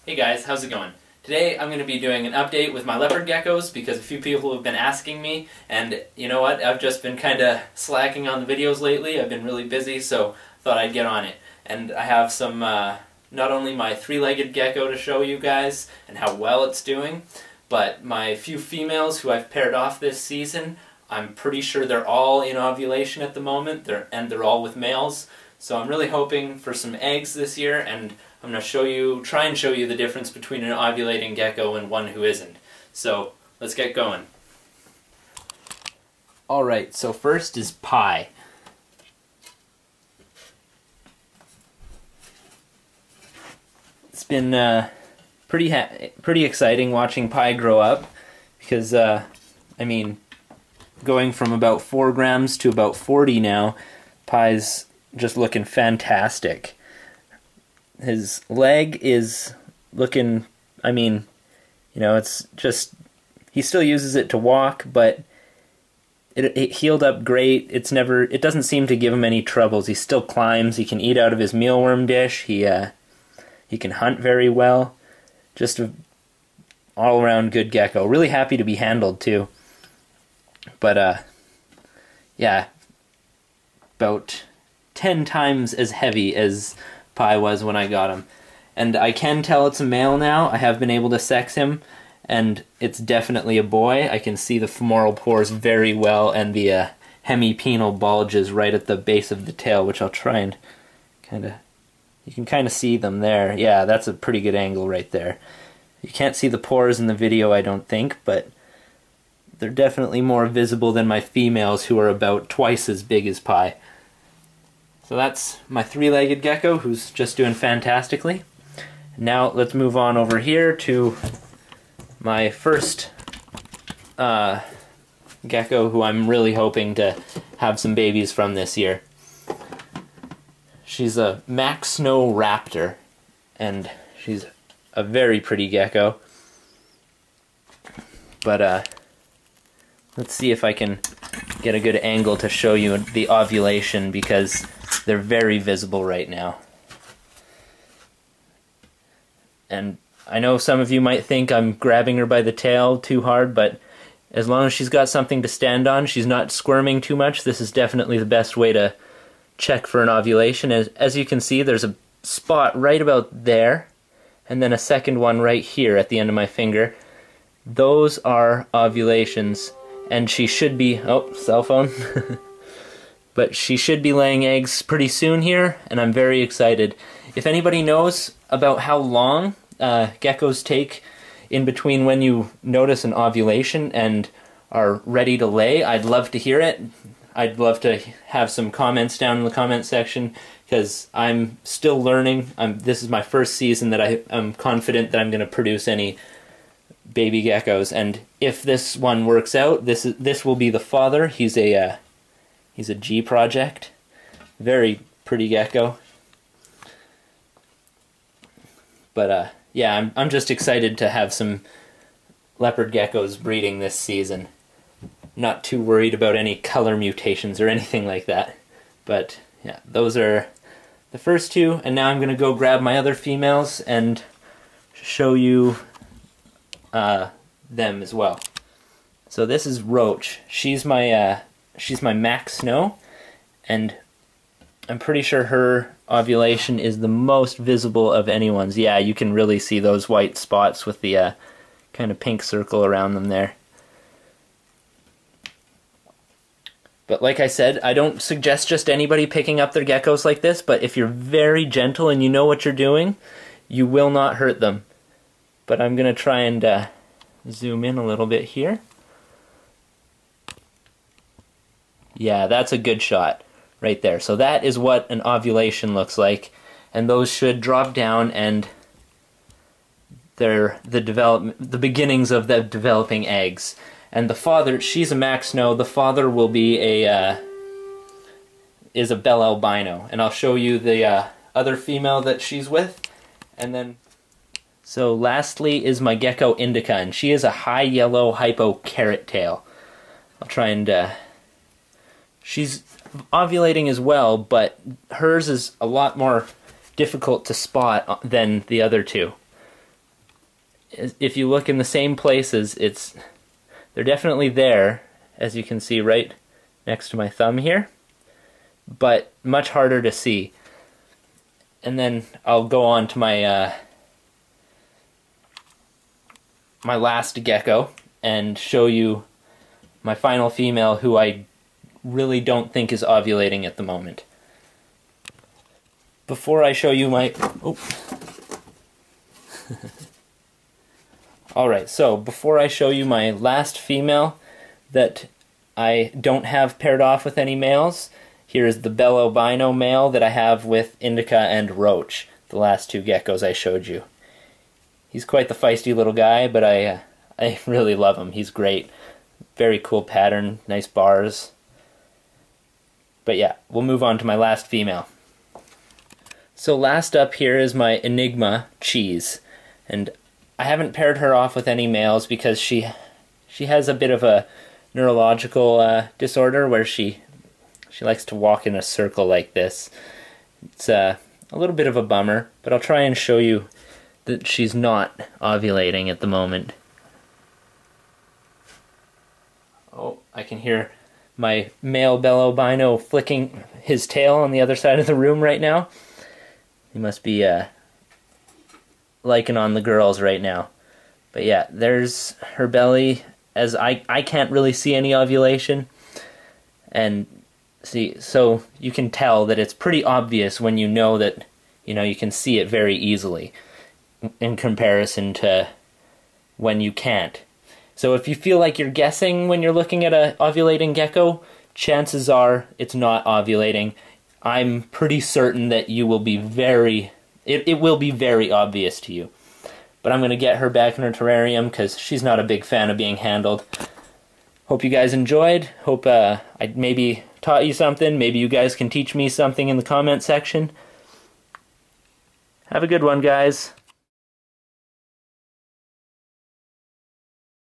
Hey guys, how's it going? Today I'm going to be doing an update with my leopard geckos because a few people have been asking me, and you know what, I've just been kind of slacking on the videos lately. I've been really busy, so thought I'd get on it. And I have some, not only my three-legged gecko to show you guys and how well it's doing, but my few females who I've paired off this season. I'm pretty sure they're all in ovulation at the moment, they're all with males. So I'm really hoping for some eggs this year, and I'm going to try and show you the difference between an ovulating gecko and one who isn't. So let's get going. Alright, so first is Pi. It's been pretty exciting watching Pi grow up because, I mean, going from about 4 grams to about 40 now, Pi's just looking fantastic. His leg is looking, I mean, you know, it's just, he still uses it to walk, but it healed up great. It doesn't seem to give him any troubles. He still climbs, he can eat out of his mealworm dish, he can hunt very well. Just an all-around good gecko. Really happy to be handled too. But, yeah, about 10 times as heavy as Pi was when I got him. And I can tell it's a male now. I have been able to sex him, and it's definitely a boy. I can see the femoral pores very well, and the hemipenal bulges right at the base of the tail, which I'll try and you can kind of see them there. Yeah, that's a pretty good angle right there. You can't see the pores in the video, I don't think, but they're definitely more visible than my females, who are about twice as big as Pi. So that's my three-legged gecko, who's just doing fantastically. Now let's move on over here to my first gecko, who I'm really hoping to have some babies from this year. She's a Max Snow Raptor, and she's a very pretty gecko. But let's see if I can get a good angle to show you the ovulation, because they're very visible right now. And I know some of you might think I'm grabbing her by the tail too hard, but as long as she's got something to stand on, she's not squirming too much, this is definitely the best way to check for an ovulation. As you can see, there's a spot right about there, and then a second one right here at the end of my finger. Those are ovulations, and she should be, oh, cell phone. But she should be laying eggs pretty soon here, and I'm very excited. If anybody knows about how long geckos take in between when you notice an ovulation and are ready to lay, I'd love to hear it. I'd love to have some comments down in the comment section, because I'm still learning. This is my first season that I'm confident that I'm going to produce any baby geckos, and if this one works out, this will be the father. He's a G project, very pretty gecko. But yeah, I'm just excited to have some leopard geckos breeding this season. Not too worried about any color mutations or anything like that. But yeah, those are the first two, and now I'm gonna go grab my other females and show you them as well. So this is Roach. She's my Max Snow, and I'm pretty sure her ovulation is the most visible of anyone's. Yeah, you can really see those white spots with the kind of pink circle around them there. But like I said, I don't suggest just anybody picking up their geckos like this, but if you're very gentle and you know what you're doing, you will not hurt them. But I'm going to try and zoom in a little bit here. Yeah, that's a good shot right there. So that is what an ovulation looks like, and those should drop down, and they're the beginnings of the developing eggs. And the father, she's a Max Snow. The father will be is a Bell Albino, and I'll show you the other female that she's with, and then. So lastly is my gecko Indica, and she is a high yellow hypo carrot tail. I'll try and she's ovulating as well, but hers is a lot more difficult to spot than the other two. if you look in the same places, they're definitely there, as you can see right next to my thumb here, but much harder to see. And then I'll go on to my my last gecko and show you my final female, who I really don't think is ovulating at the moment. Before I show you my... Oh. Alright, so before I show you my last female that I don't have paired off with any males, here is the bell albino male that I have with Indica and Roach, the last two geckos I showed you. He's quite the feisty little guy, but I really love him. He's great. Very cool pattern, nice bars. But yeah, we'll move on to my last female. So last up here is my Enigma Cheese, and I haven't paired her off with any males because she has a bit of a neurological disorder where she likes to walk in a circle like this. It's a little bit of a bummer, but I'll try and show you that she's not ovulating at the moment. Oh, I can hear my male bell albino flicking his tail on the other side of the room right now. He must be liking on the girls right now. But yeah, there's her belly, as I can't really see any ovulation. And see, so you can tell that it's pretty obvious when you know that, you can see it very easily in comparison to when you can't. So if you feel like you're guessing when you're looking at a ovulating gecko, chances are it's not ovulating. I'm pretty certain that you will be it will be very obvious to you. But I'm going to get her back in her terrarium because she's not a big fan of being handled. Hope you guys enjoyed. Hope I maybe taught you something. Maybe you guys can teach me something in the comment section. Have a good one, guys.